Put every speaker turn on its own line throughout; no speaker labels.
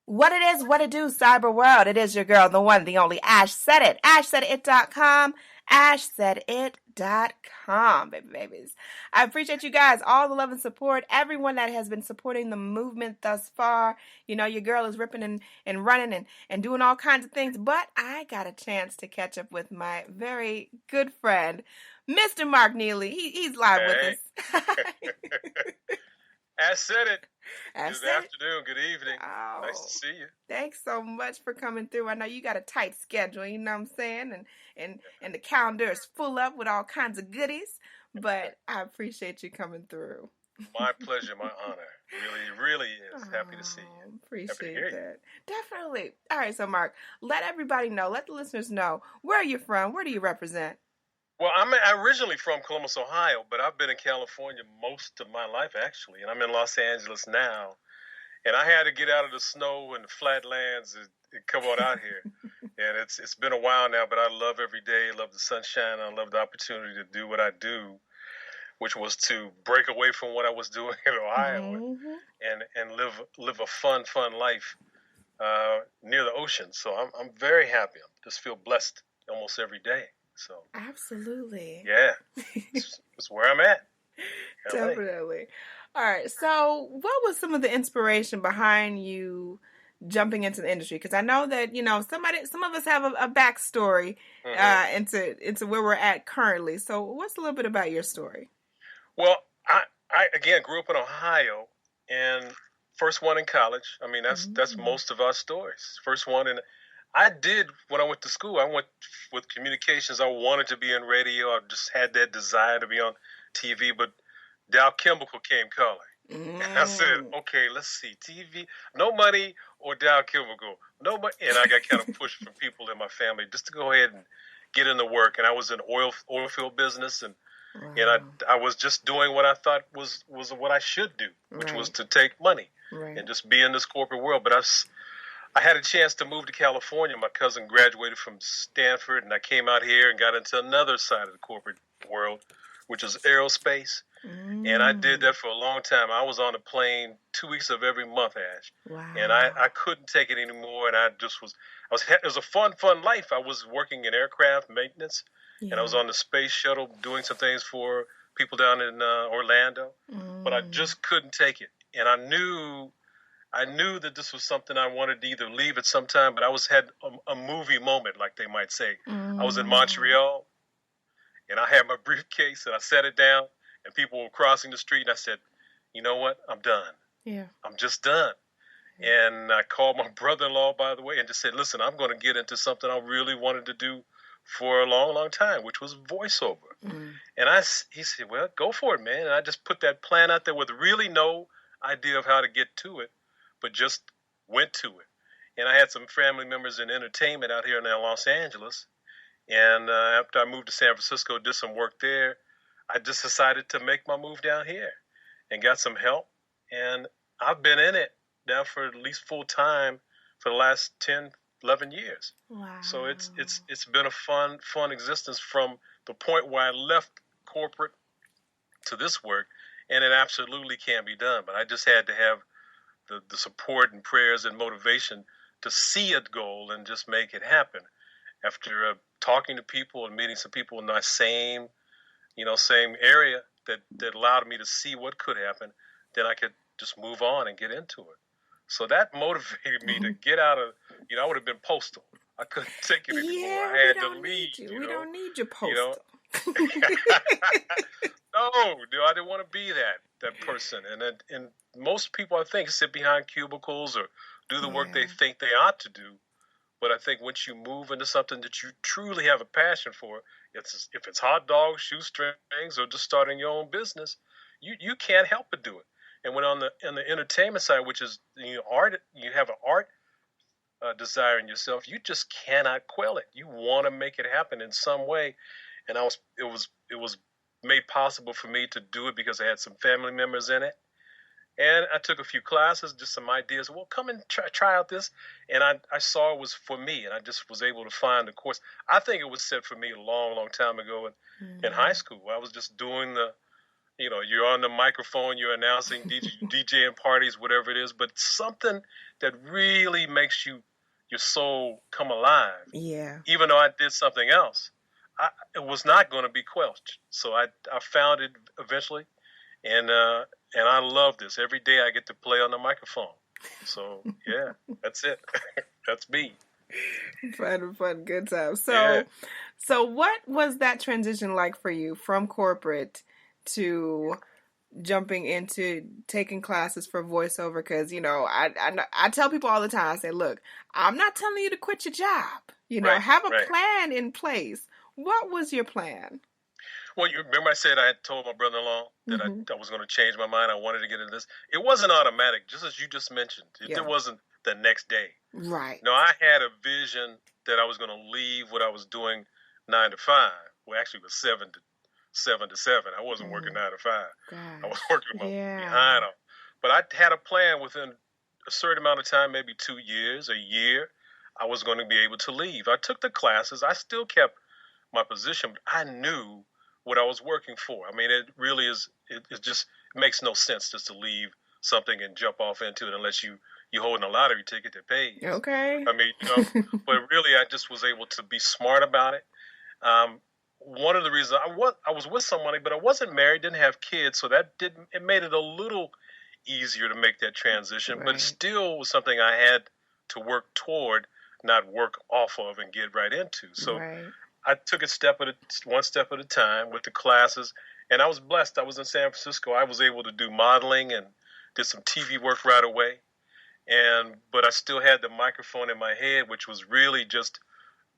What it is, what it do, cyber world. It is your girl, the one, the only Ash said it. AshSaidIt.com. AshSaidIt.com, baby babies. I appreciate you guys, all the love and support, everyone that has been supporting the movement thus far. You know, your girl is ripping and running and doing all kinds of things, but I got a chance to catch up with my very good friend, Mr. Mark Neely. He's live with
Hey.
us.
I said it.
Ash
Good
said it.
afternoon. Good evening.
Oh,
Nice to see you.
thanks so much for coming through. I know you got a tight schedule, you know what I'm saying? And the calendar is full up with all kinds of goodies, but I appreciate you coming through.
My pleasure, my honor. Really is. Happy to see you.
Appreciate
Happy to hear
that. Definitely. All right, so Mark, let everybody know, let the listeners know, where are you from? Where do you represent?
Well, I'm originally from Columbus, Ohio, but I've been in California most of my life, actually, and I'm in Los Angeles now. And I had to get out of the snow and the flatlands and come on out here. And it's been a while now, but I love every day. I love the sunshine. I love the opportunity to do what I do, which was to break away from what I was doing in Ohio and live a fun life near the ocean. So I'm very happy. I just feel blessed almost every day. So
Absolutely.
yeah, it's where I'm at. LA.
Definitely. All right. So, what was some of the inspiration behind you jumping into the industry? Because I know that some of us have a backstory into where we're at currently. So, what's a little bit about your story?
Well, I again grew up in Ohio, and first one in college. I mean, that's most of our stories. First one, and I did when I went to school. I went with communications. I wanted to be in radio. I just had that desire to be on TV, but Dow Chemical came calling. And I said, okay, let's see, TV, no money or Dow Chemical, no money. And I got kind of pushed from people in my family just to go ahead and get into work. And I was in oil field business, and I was just doing what I thought was what I should do, which was to take money and just be in this corporate world. But I had a chance to move to California. My cousin graduated from Stanford, and I came out here and got into another side of the corporate world, which is aerospace. And I did that for a long time. I was on a plane 2 weeks of every month, Ash.
Wow.
And I couldn't take it anymore. And it was a fun life. I was working in aircraft maintenance, and I was on the space shuttle doing some things for people down in Orlando. But I just couldn't take it. And I knew that this was something I wanted to either leave at some time, but I had a movie moment, like they might say. I was in Montreal, and I had my briefcase, and I set it down, and people were crossing the street, and I said, you know what? I'm done.
Yeah.
I'm just done. And I called my brother-in-law, by the way, and just said, listen, I'm going to get into something I really wanted to do for a long time, which was voiceover. And he said, well, go for it, man. And I just put that plan out there with really no idea of how to get to it, but just went to it. And I had some family members in entertainment out here in Los Angeles. And after I moved to San Francisco, did some work there, I just decided to make my move down here and got some help. And I've been in it now for at least full time for the last 10, 11 years.
Wow.
So it's been a fun existence from the point where I left corporate to this work, and it absolutely can be done. But I just had to have the support and prayers and motivation to see a goal and just make it happen. After talking to people and meeting some people in my same area that allowed me to see what could happen, then I could just move on and get into it. So that motivated me to get out of, I would have been postal. I couldn't take it anymore.
Yeah,
I had to leave.
We don't need your postal.
No, I didn't want to be that person. And most people, I think, sit behind cubicles or do the work they think they ought to do. But I think once you move into something that you truly have a passion for, if it's hot dogs, shoestrings, or just starting your own business, you can't help but do it. And when on the entertainment side, which is art, you have an art desire in yourself, you just cannot quell it. You want to make it happen in some way. And it was made possible for me to do it because I had some family members in it. And I took a few classes, just some ideas. Well, come and try out this. And I saw it was for me, and I just was able to find the course. I think it was set for me a long time ago in high school. I was just doing you're on the microphone, you're announcing DJing parties, whatever it is, but something that really makes your soul come alive.
Yeah.
Even though I did something else, it was not going to be quelched. So I found it eventually, and I love this. Every day I get to play on the microphone. So yeah, that's it. That's me.
Fun, good time.
Yeah.
So what was that transition like for you from corporate to jumping into taking classes for voiceover? Because I tell people all the time, I say, look, I'm not telling you to quit your job.
Right,
have a
right.
plan in place. What was your plan?
Well, you remember I said I had told my brother-in-law that I was going to change my mind. I wanted to get into this. It wasn't automatic, just as you just mentioned. It wasn't the next day.
Right.
No, I had a vision that I was going to leave what I was doing 9 to 5. Well, actually, it was 7 to 7. I wasn't working 9 to 5.
Gosh.
I was working my behind off. But I had a plan within a certain amount of time, maybe 2 years, a year, I was going to be able to leave. I took the classes. I still kept my position, but I knew what I was working for. I mean, it really is, it just makes no sense just to leave something and jump off into it unless you're holding a lottery ticket that pays.
Okay.
I mean, but really I just was able to be smart about it. One of the reasons I was with somebody, but I wasn't married, didn't have kids, so it made it a little easier to make that transition, but it still was something I had to work toward, not work off of and get right into. So I took one step at a time with the classes, and I was blessed. I was in San Francisco. I was able to do modeling and did some TV work right away. But I still had the microphone in my head, which was really just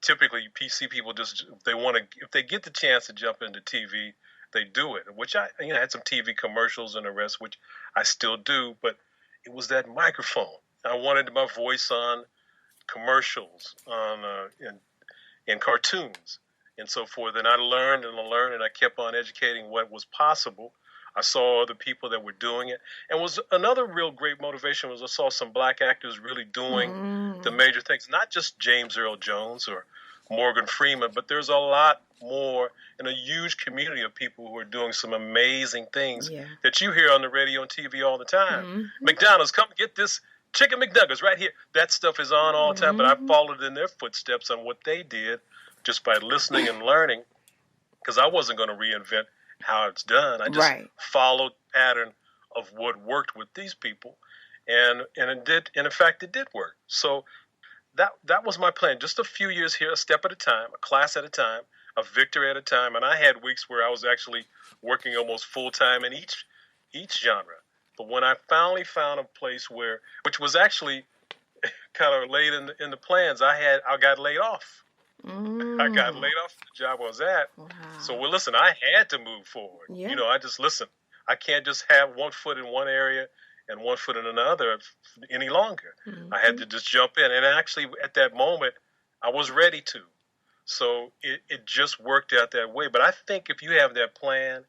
typically PC people if they get the chance to jump into TV, they do it. Which I had some TV commercials and the rest, which I still do. But it was that microphone. I wanted my voice on commercials, in cartoons, and so forth. And I learned, and I kept on educating what was possible. I saw other people that were doing it. And was another real great motivation was I saw some black actors really doing the major things, not just James Earl Jones or Morgan Freeman, but there's a lot more and a huge community of people who are doing some amazing things that you hear on the radio and TV all the time. McDonald's, come get this chicken McNuggets right here. That stuff is on all the time, but I followed in their footsteps on what they did just by listening and learning, because I wasn't going to reinvent how it's done. I just followed pattern of what worked with these people, and it did. And in fact, it did work. So that was my plan. Just a few years here, a step at a time, a class at a time, a victory at a time. And I had weeks where I was actually working almost full time in each genre. But when I finally found a place which was actually kind of late in the plans, I got laid off. I got laid off from the job I was at. Wow. So, listen, I had to move forward. Yeah. I just, listen, I can't just have one foot in one area and one foot in another any longer. I had to just jump in. And actually, at that moment, I was ready to. So it just worked out that way. But I think if you have that plan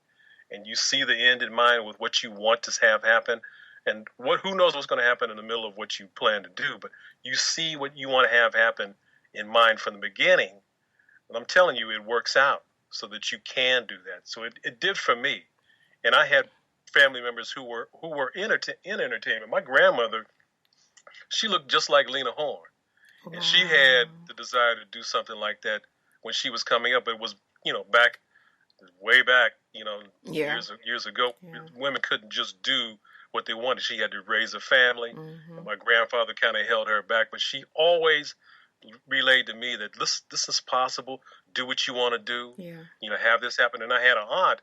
and you see the end in mind with what you want to have happen, and who knows what's going to happen in the middle of what you plan to do, but you see what you want to have happen in mind from the beginning, and I'm telling you, it works out so that you can do that. So it did for me. And I had family members who were in entertainment. My grandmother, she looked just like Lena Horne. Wow. And she had the desire to do something like that when she was coming up. It was, way back, years ago. Yeah. Women couldn't just do what they wanted. She had to raise a family. And my grandfather kind of held her back, but she always relayed to me that this is possible. Do what you want to do. Yeah. Have this happen. And I had an aunt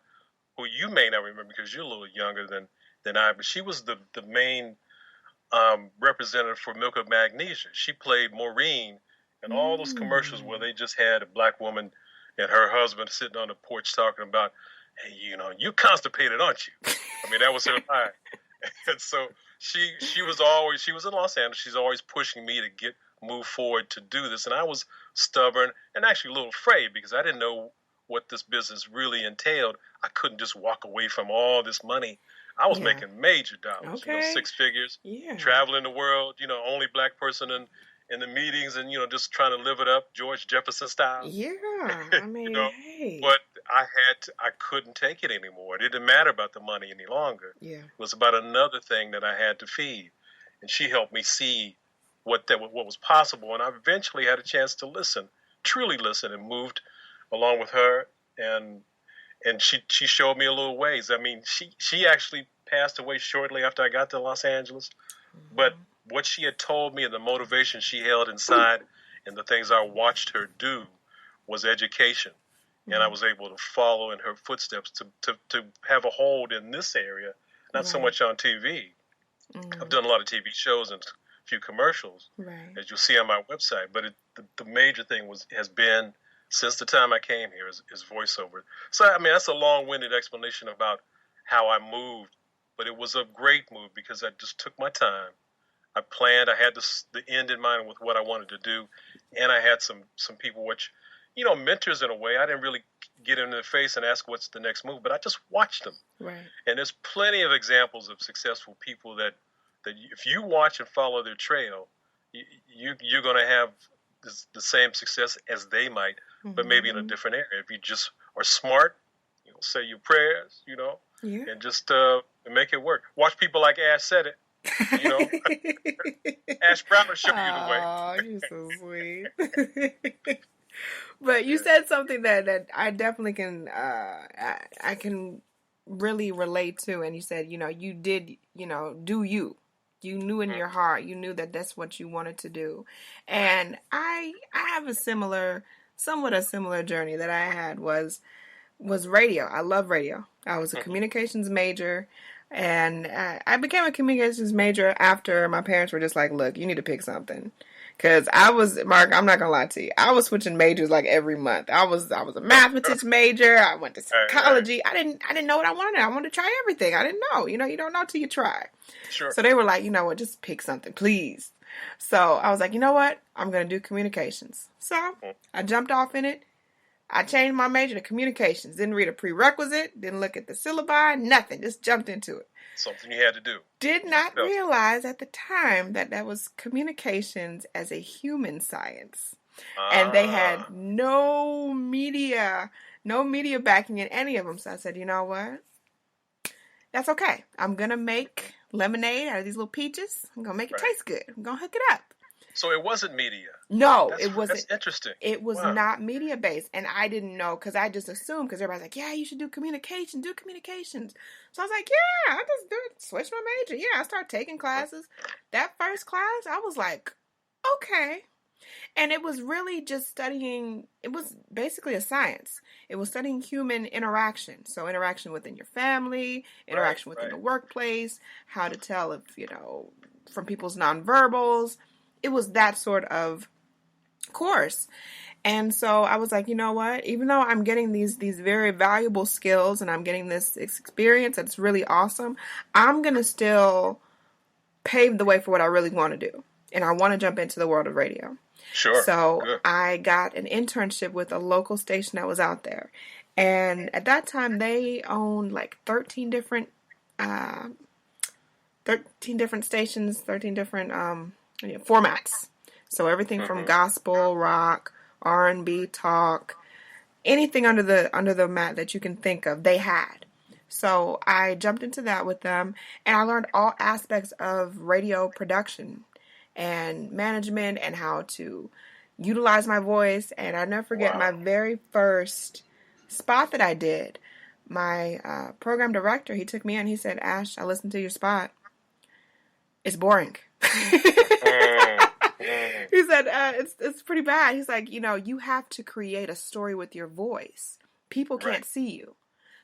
who you may not remember because you're a little younger than I, but she was the main representative for Milk of Magnesia. She played Maureen in all those commercials where they just had a black woman and her husband sitting on the porch talking about, hey, you're constipated, aren't you? I mean, that was her line. And so she was in Los Angeles. She's always pushing me to move forward to do this. And I was stubborn and actually a little afraid because I didn't know what this business really entailed. I couldn't just walk away from all this money. I was making major dollars, 6 figures, traveling the world, only black person in the meetings and, just trying to live it up, George Jefferson style.
Yeah, I mean, hey.
But I couldn't take it anymore. It didn't matter about the money any longer.
Yeah.
It was about another thing that I had to feed. And she helped me see what was possible. And I eventually had a chance to listen, truly listen, and moved along with her. And she showed me a little ways. I mean, she actually passed away shortly after I got to Los Angeles. Mm-hmm. But what she had told me and the motivation she held inside and the things I watched her do was education. Mm-hmm. And I was able to follow in her footsteps to have a hold in this area, not so much on TV. Mm-hmm. I've done a lot of TV shows and a few commercials, as you'll see on my website. But the major thing has been, since the time I came here, is voiceover. So, I mean, that's a long-winded explanation about how I moved. But it was a great move because I just took my time. I planned. I had the end in mind with what I wanted to do. And I had some people, which, mentors in a way. I didn't really get in their face and ask what's the next move, but I just watched them. Right. And there's plenty of examples of successful people that if you watch and follow their trail, you're going to have the same success as they might, but maybe in a different area. If you just are smart, say your prayers, and just make it work. Watch people like Ash said it. Ash Brown will show you the way.
Oh, you're so sweet. But you said something that I definitely can I can really relate to, and you said, you did, do you. You knew in your heart, you knew that that's what you wanted to do. And I have somewhat a similar journey that I had was radio. I love radio. I was a communications major, and I became a communications major after my parents were just like, look, you need to pick something. Because Mark, I'm not going to lie to you. I was switching majors like every month. I was a mathematics major. I went to psychology. I didn't know what I wanted. I wanted to try everything. I didn't know. You don't know till you try.
Sure.
So they were like, you know what, just pick something, please. So I was like, you know what? I'm going to do communications. So I jumped off in it. I changed my major to communications. Didn't read a prerequisite. Didn't look at the syllabi. Nothing. Just jumped into it.
Something you had to do.
Did not realize at the time that was communications as a human science. And they had no media backing in any of them. So I said, you know what? That's okay. I'm going to make lemonade out of these little peaches. I'm going to make it taste good. I'm going to hook it up.
So it wasn't media.
No, it wasn't.
That's interesting.
It was not media based, and I didn't know because I just assumed because everybody's like, "Yeah, you should do communications." So I was like, "Yeah, I just do it. Switch my major." Yeah, I started taking classes. That first class, I was like, "Okay," and it was really just studying. It was basically a science. It was studying human interaction. So interaction within your family, interaction within the workplace, how to tell if from people's nonverbals. It was that sort of course. And so I was like, you know what? Even though I'm getting these very valuable skills and I'm getting this experience that's really awesome, I'm going to still pave the way for what I really want to do. And I want to jump into the world of radio.
Sure.
So
Good.
I got an internship with a local station that was out there. And at that time, they owned like 13 different stations, 13 different formats. So everything from gospel, rock, R&B, talk, anything under the mat that you can think of, they had. So I jumped into that with them, and I learned all aspects of radio production and management and how to utilize my voice. And I'll never forget my very first spot that I did. My program director, he took me in. He said, "Ash, I listened to your spot. It's boring." He said, it's pretty bad. He's like, you have to create a story with your voice. People can't see you.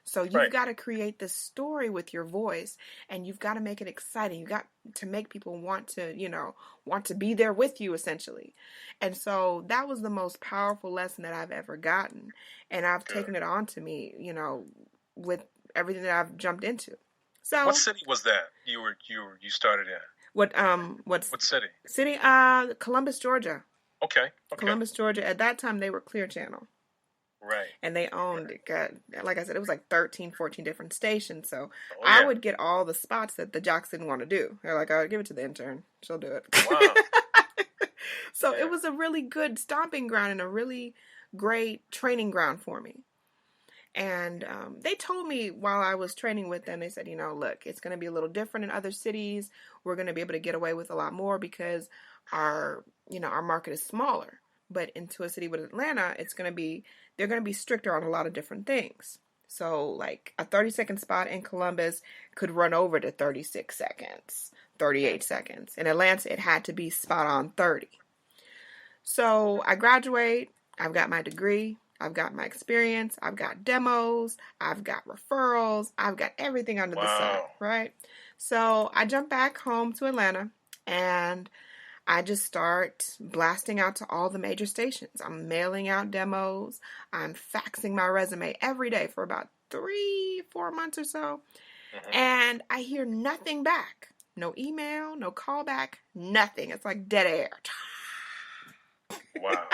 So you've got to create this story with your voice, and you've got to make it exciting. You've got to make people want to be there with you, essentially. And so that was the most powerful lesson that I've ever gotten. And I've taken it on to me, with everything that I've jumped into. So
what city was that you started in? What city?
Columbus, Georgia.
Okay.
Columbus, Georgia. At that time, they were Clear Channel.
Right.
And they owned, like I said, it was like 13, 14 different stations. So I would get all the spots that the jocks didn't want to do. They're like, "I'll give it to the intern. She'll do it."
Wow.
So it was a really good stomping ground and a really great training ground for me. And they told me while I was training with them, they said, look, it's going to be a little different in other cities. We're going to be able to get away with a lot more because our market is smaller. But into a city with Atlanta, they're going to be stricter on a lot of different things. So like a 30-second spot in Columbus could run over to 36 seconds, 38 seconds. In Atlanta, it had to be spot on 30. So I graduate, I've got my degree, I've got my experience, I've got demos, I've got referrals, I've got everything under the sun, right? So I jump back home to Atlanta and I just start blasting out to all the major stations. I'm mailing out demos. I'm faxing my resume every day for about 3-4 months or so. And I hear nothing back. No email, no callback, nothing. It's like dead air.
Wow.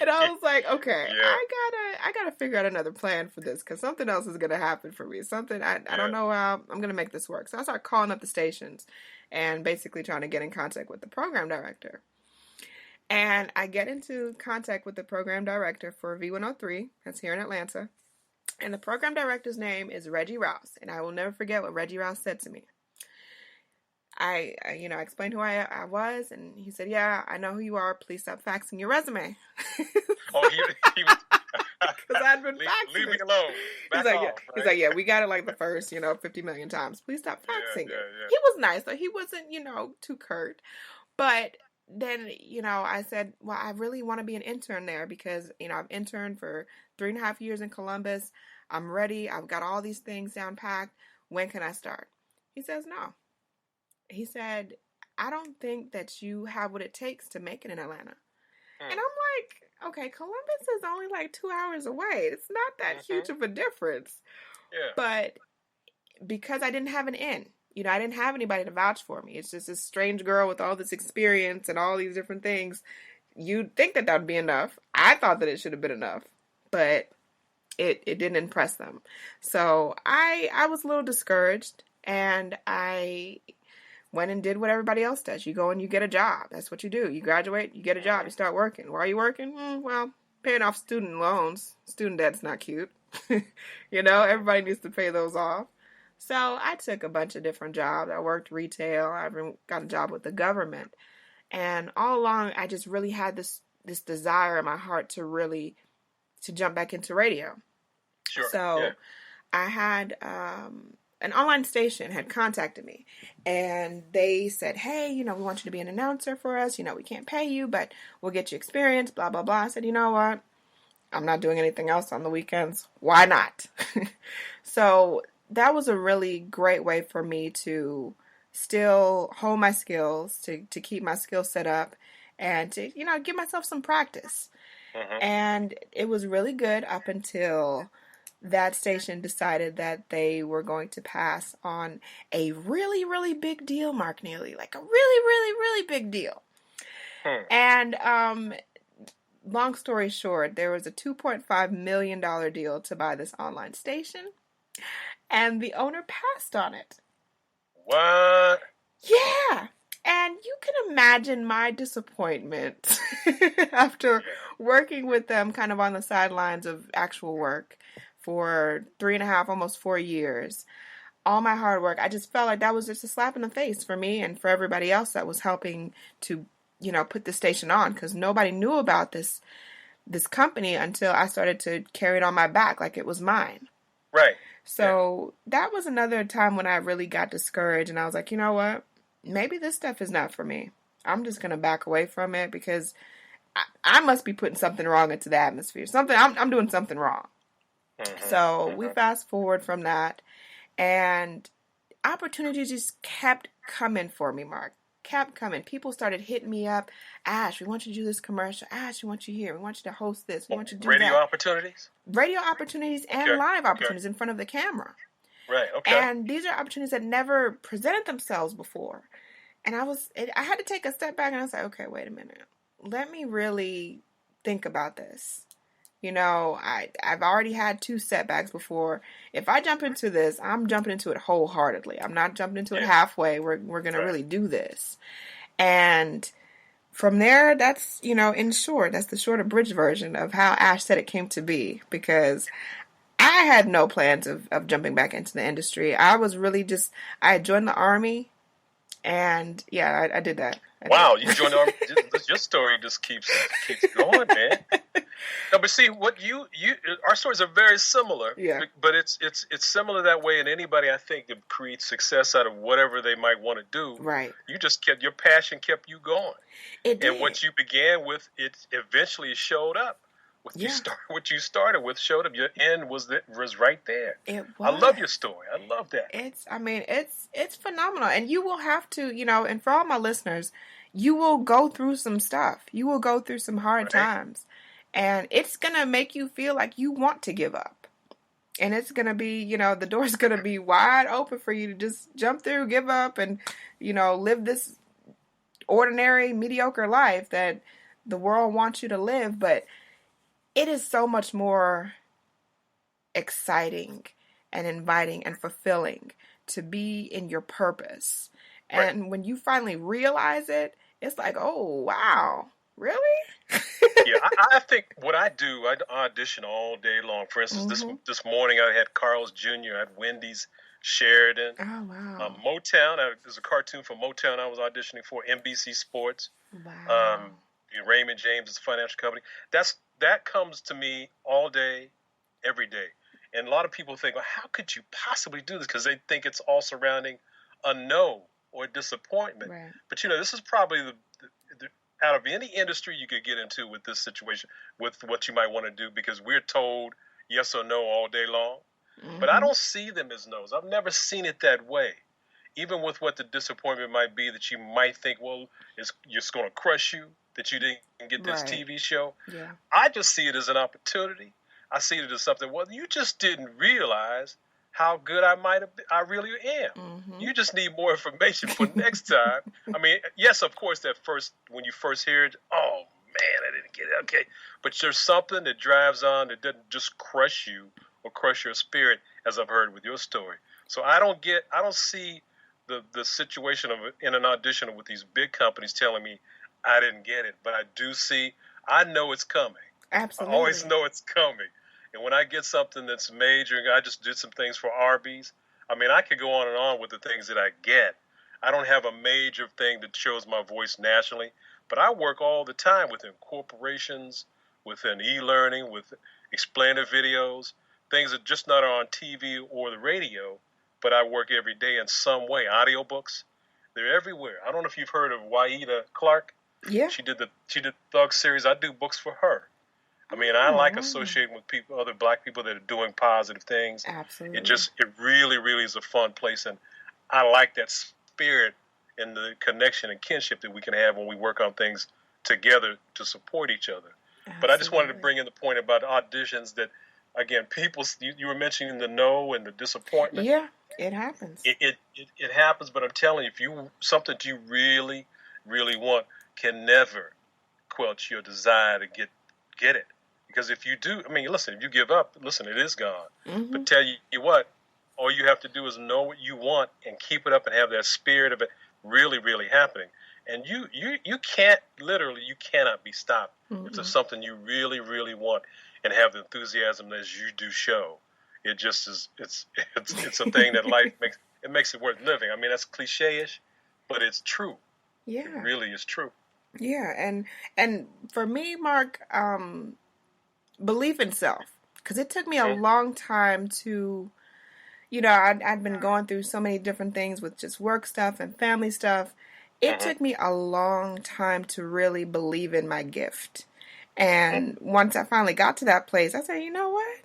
And I was like, okay, I gotta figure out another plan for this because something else is gonna happen for me. I don't know how I'm gonna make this work. So I start calling up the stations and basically trying to get in contact with the program director. And I get into contact with the program director for V103, that's here in Atlanta. And the program director's name is Reggie Rouse. And I will never forget what Reggie Rouse said to me. I explained who I was, and he said, yeah, I know who you are. Please stop faxing your resume.
Oh, he was...
Because I'd been faxing
Leave me alone.
He's like, yeah, we got it like the first, 50 million times. Please stop faxing it. He was nice, though. He wasn't, too curt. But then, I said, well, I really want to be an intern there because, I've interned for 3.5 years in Columbus. I'm ready. I've got all these things down packed. When can I start? He says, no. He said, I don't think that you have what it takes to make it in Atlanta. And I'm like, okay, Columbus is only like 2 hours away. It's not that huge of a difference.
Yeah.
But because I didn't have an in, I didn't have anybody to vouch for me. It's just this strange girl with all this experience and all these different things. You'd think that would be enough. I thought that it should have been enough, but it didn't impress them. So I was a little discouraged, and I went and did what everybody else does. You go and you get a job. That's what you do. You graduate, you get a job, you start working. Why are you working? Well, paying off student loans. Student debt's not cute. Everybody needs to pay those off. So I took a bunch of different jobs. I worked retail. I even got a job with the government. And all along, I just really had this desire in my heart to jump back into radio.
Sure.
So I had... an online station had contacted me, and they said, hey, we want you to be an announcer for us. We can't pay you, but we'll get you experience, blah, blah, blah. I said, you know what? I'm not doing anything else on the weekends. Why not? So that was a really great way for me to still hone my skills, to keep my skill set up, and to, give myself some practice. And it was really good up until that station decided that they were going to pass on a really, really big deal, Mark Neely. Like a really, really, really big deal. And long story short, there was a $2.5 million deal to buy this online station. And the owner passed on it.
What?
Yeah. And you can imagine my disappointment after working with them kind of on the sidelines of actual work for 3.5, almost 4 years. All my hard work, I just felt like that was just a slap in the face for me and for everybody else that was helping to, put the station on, because nobody knew about this company until I started to carry it on my back like it was mine.
Right.
So that was another time when I really got discouraged, and I was like, you know what? Maybe this stuff is not for me. I'm just going to back away from it because I must be putting something wrong into the atmosphere. I'm doing something wrong. So we fast forward from that, and opportunities just kept coming for me, Mark. Kept coming. People started hitting me up. Ash, we want you to do this commercial. Ash, we want you here. We want you to host this. We want you to do
radio
that.
Opportunities?
Radio opportunities and live opportunities in front of the camera.
Right, okay.
And these are opportunities that never presented themselves before. And I had to take a step back, and I was like, okay, wait a minute. Let me really think about this. I've already had 2 setbacks before. If I jump into this, I'm jumping into it wholeheartedly. I'm not jumping into it halfway. We're going to really do this. And from there, that's, in short, that's the short abridged version of how Ash said it came to be. Because I had no plans of jumping back into the industry. I was really I had joined the Army, and yeah, I did that.
Wow, you joined the Army. Your story just keeps going, man. No, but see, what our stories are very similar.
Yeah.
But it's similar that way in anybody, I think, that creates success out of whatever they might want to do.
Right.
You just kept your passion kept you going.
It did.
And what you began with, it eventually showed up. What you started with showed up. Your end was right there.
It was.
I love your story. I love that.
It's phenomenal. And you will have to, and for all my listeners, you will go through some stuff. You will go through some hard times. And it's going to make you feel like you want to give up. And it's going to be, the door's going to be wide open for you to just jump through, give up, and, live this ordinary, mediocre life that the world wants you to live. But it is so much more exciting and inviting and fulfilling to be in your purpose.
Right.
And when you finally realize it, it's like, oh, wow, really?
Yeah, I think what I do, I audition all day long. For instance, this morning I had Carl's Jr. at Wendy's, Sheridan.
Oh, wow.
Motown, there's a cartoon for Motown I was auditioning for, NBC Sports.
Wow.
Raymond James' financial company. That comes to me all day, every day. And a lot of people think, well, how could you possibly do this? Because they think it's all surrounding a no or disappointment.
Right.
But, this is probably the out of any industry you could get into with this situation, with what you might want to do, because we're told yes or no all day long. But I don't see them as no's. I've never seen it that way. Even with what the disappointment might be, that you might think, well, it's just going to crush you, that you didn't get this TV show.
Yeah.
I just see it as an opportunity. I see it as something, well, you just didn't realize how good I really am. You just need more information for next time. I mean, yes, of course, when you first hear it, oh man, I didn't get it. Okay. But there's something that drives on that doesn't just crush you or crush your spirit, as I've heard with your story. So I don't see the situation of in an audition with these big companies telling me I didn't get it, but I know it's coming.
Absolutely.
I always know it's coming. And when I get something that's major, I just did some things for Arby's. I mean, I could go on and on with the things that I get. I don't have a major thing that shows my voice nationally, but I work all the time within corporations, within e-learning, with explainer videos, things that just not on TV or the radio, but I work every day in some way. Audiobooks, they're everywhere. I don't know if you've heard of Waida Clark.
Yeah.
She did Thug series. I do books for her. I mean, I like associating with people, other Black people that are doing positive things.
Absolutely.
It really, really is a fun place. And I like that spirit and the connection and kinship that we can have when we work on things together to support each other. Absolutely. But I just wanted to bring in the point about auditions that, again, you were mentioning the no and the disappointment.
Yeah, it happens.
It happens, but I'm telling you, something you really, really want can never quench your desire to get it. Because if you do, I mean, listen, if you give up, it is gone. But tell you what, all you have to do is know what you want and keep it up and have that spirit of it really, really happening. And you cannot be stopped if there's something you really, really want and have the enthusiasm as you do show. It just is, it's a thing that life makes it worth living. I mean, that's cliche-ish, but it's true.
Yeah.
It really is true.
Yeah, and for me, Mark, belief in self, because it took me a long time to, I'd been going through so many different things with just work stuff and family stuff. It took me a long time to really believe in my gift. And once I finally got to that place, I said, you know what?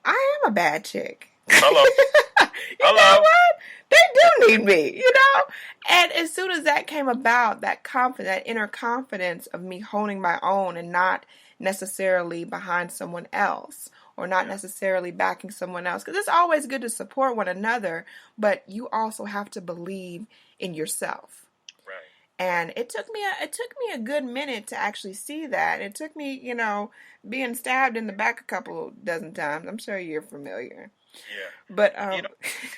I am a bad chick.
Hello.
You know what? They do need me, And as soon as that came about, that inner confidence of me holding my own and not necessarily behind someone else or not necessarily backing someone else. Because it's always good to support one another, but you also have to believe in yourself.
Right.
And it took me a good minute to actually see that. It took me, being stabbed in the back a couple dozen times. I'm sure you're familiar.
Yeah.
But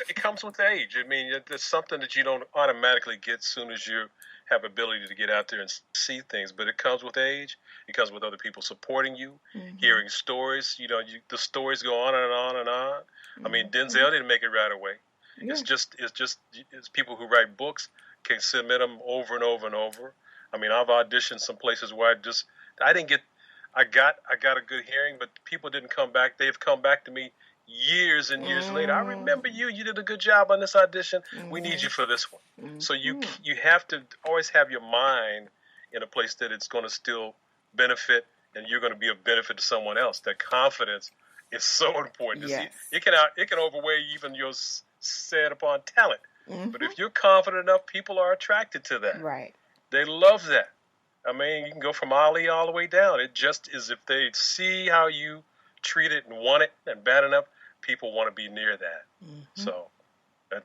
It comes with age. I mean, it's something that you don't automatically get as soon as you have ability to get out there and see things. But it comes with age. It comes with other people supporting you, hearing stories. The stories go on and on and on. I mean, Denzel didn't make it right away.
Yeah.
It's people who write books can submit them over and over and over. I mean, I've auditioned some places where I didn't get, I got a good hearing, but people didn't come back. They've come back to me years and years later. I remember you. You did a good job on this audition. We need you for this one. So you have to always have your mind in a place that it's going to still benefit, and you're going to be of benefit to someone else. That confidence is so important.
Yes.
It can overweigh even your set upon talent. But if you're confident enough, people are attracted to that.
Right.
They love that. I mean, you can go from Ali all the way down. It just is, if they see how you treat it and want it and bad enough, people want to be near that. So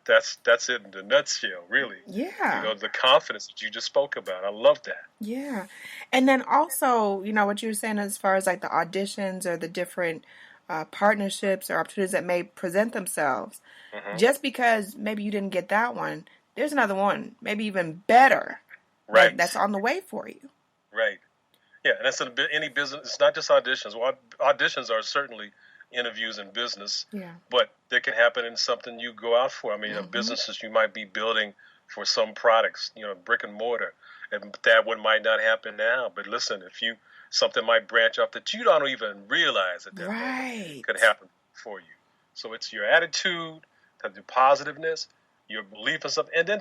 that's it in the nutshell, really.
Yeah.
The confidence that you just spoke about. I love that.
Yeah. And then also, what you were saying as far as like the auditions or the different partnerships or opportunities that may present themselves. Just because maybe you didn't get that one, there's another one, maybe even better,
right?
That's on the way for you.
Right. Yeah, and that's any business. It's not just auditions. Well, auditions are certainly interviews in business, but they can happen in something you go out for. I mean, businesses you might be building for some products, brick and mortar, and that one might not happen now. But listen, something might branch off that you don't even realize that moment could happen for you. So it's your attitude, the positiveness, your belief in something, and then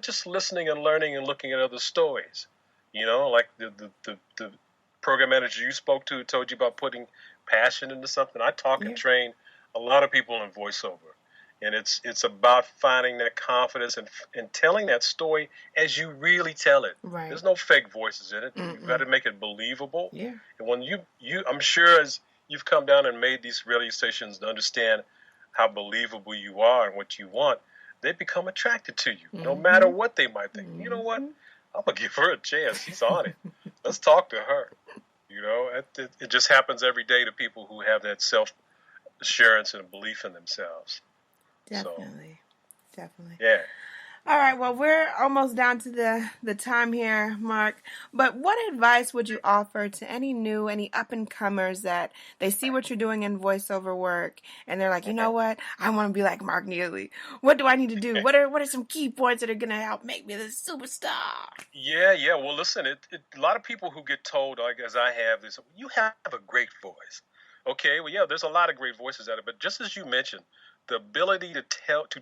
just listening and learning and looking at other stories. Like the program manager you spoke to told you about putting passion into something. I talk and train a lot of people in voiceover, and it's about finding that confidence and telling that story as you really tell it.
Right.
There's no fake voices in it. You've got to make it believable.
Yeah.
And when I'm sure as you've come down and made these radio stations to understand how believable you are and what you want, they become attracted to you, no matter what they might think. You know what? I'm going to give her a chance. She's on it. Let's talk to her. It just happens every day to people who have that self-assurance and belief in themselves.
Definitely.
Yeah.
All right, well, we're almost down to the time here, Mark. But what advice would you offer to any up-and-comers that they see what you're doing in voiceover work, and they're like, you know what? I want to be like Mark Neely. What do I need to do? What are some key points that are going to help make me this superstar?
Yeah. Well, listen, a lot of people who get told, like as I have this, you have a great voice. Okay, well, yeah, there's a lot of great voices out there, but just as you mentioned, the ability to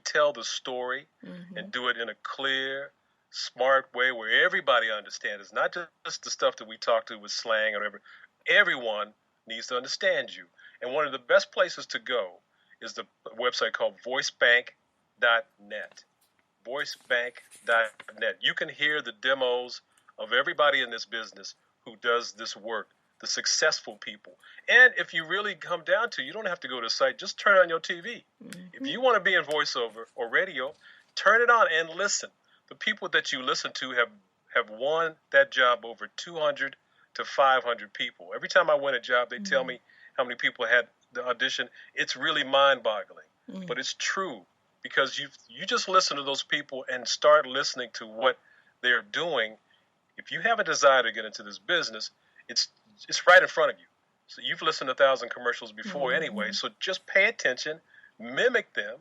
tell the story and do it in a clear, smart way where everybody understands. It's not just the stuff that we talk to with slang or whatever. Everyone needs to understand you. And one of the best places to go is the website called voicebank.net. Voicebank.net. You can hear the demos of everybody in this business who does this work, the successful people. And if you really come down to, you don't have to go to the site, just turn on your TV. If you want to be in voiceover or radio, turn it on and listen. The people that you listen to have won that job over 200 to 500 people. Every time I win a job, they tell me how many people had the audition. It's really mind-boggling, but it's true because you just listen to those people and start listening to what they're doing. If you have a desire to get into this business, it's right in front of you. So you've listened to 1,000 commercials before anyway, so just pay attention, mimic them,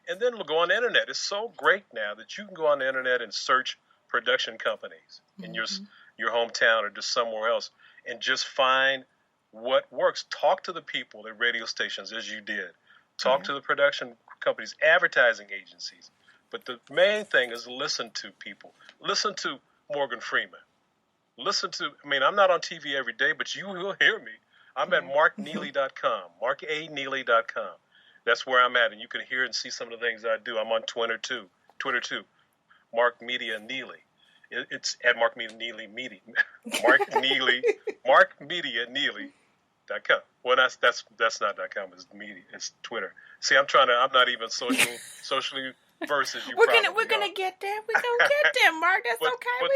and then go on the internet. It's so great now that you can go on the internet and search production companies in your hometown or just somewhere else and just find what works. Talk to the people at radio stations as you did. Talk to the production companies, advertising agencies. But the main thing is listen to people. Listen to Morgan Freeman. I'm not on TV every day, but you will hear me. I'm at markneely.com, markaneely.com. That's where I'm at, and you can hear and see some of the things I do. I'm on Twitter too, Mark Media Neely. It's at Mark Media Neely Media. Mark Neely, Mark Media Neely.com. Well, that's not .com. It's media. It's Twitter. See, I'm not even socially versed as you.
We're gonna get there. We're gonna get there, Mark. That's okay.
But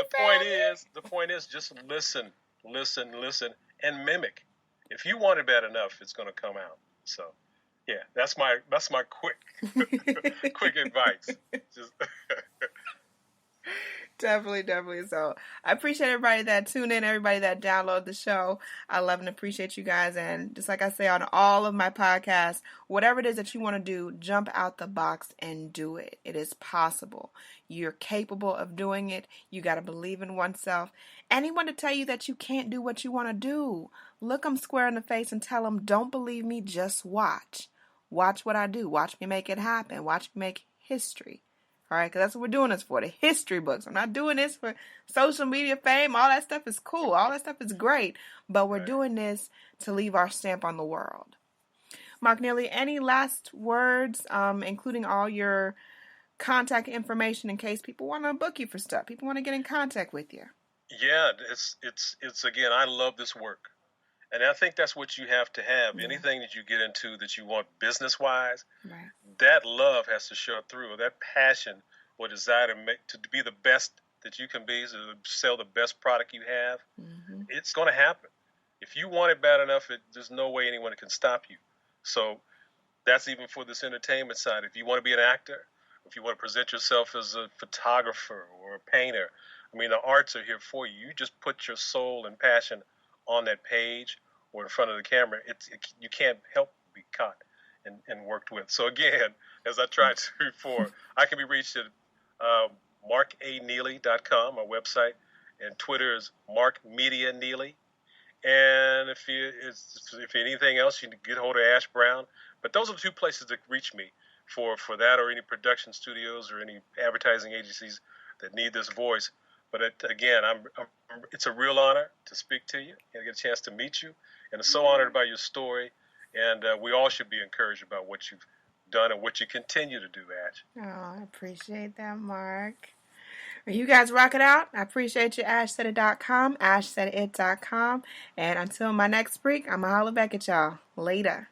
the point is, just listen, and mimic. If you want it bad enough, it's gonna come out. So, Yeah, that's my quick advice. Just
Definitely, definitely. So I appreciate everybody that tuned in, everybody that downloaded the show. I love and appreciate you guys. And just like I say on all of my podcasts, whatever it is that you want to do, jump out the box and do it. It is possible. You're capable of doing it. You got to believe in oneself. Anyone to tell you that you can't do what you want to do, look them square in the face and tell them, don't believe me, just watch. Watch what I do. Watch me make it happen. Watch me make history. All right, because that's what we're doing this for, the history books. I'm not doing this for social media fame. All that stuff is cool. All that stuff is great. But we're doing this to leave our stamp on the world. Mark Neely, any last words, including all your contact information in case people want to book you for stuff, people want to get in contact with you?
yeah, it's again, I love this work. And I think that's what you have to have. Yeah. Anything that you get into that you want business wise, right, that love has to show through. That passion or desire to be the best that you can be, to sell the best product you have, it's going to happen. If you want it bad enough, there's no way anyone can stop you. So that's even for this entertainment side. If you want to be an actor, if you want to present yourself as a photographer or a painter, I mean, the arts are here for you. You just put your soul and passion on that page or in front of the camera. You can't help but be caught and worked with. So again, as I tried to before, I can be reached at markaneely.com, my website, and Twitter is markmedianeely. And if anything else, you can get hold of Ash Brown. But those are the two places to reach me for that, or any production studios or any advertising agencies that need this voice. But again, it's a real honor to speak to you and get a chance to meet you. And I'm so honored by your story. And we all should be encouraged about what you've done and what you continue to do, Ash.
Oh, I appreciate that, Mark. You guys rock it out. I appreciate you. AshSaidIt.com, AshSaidIt.com. And until my next break, I'm going to holler back at y'all. Later.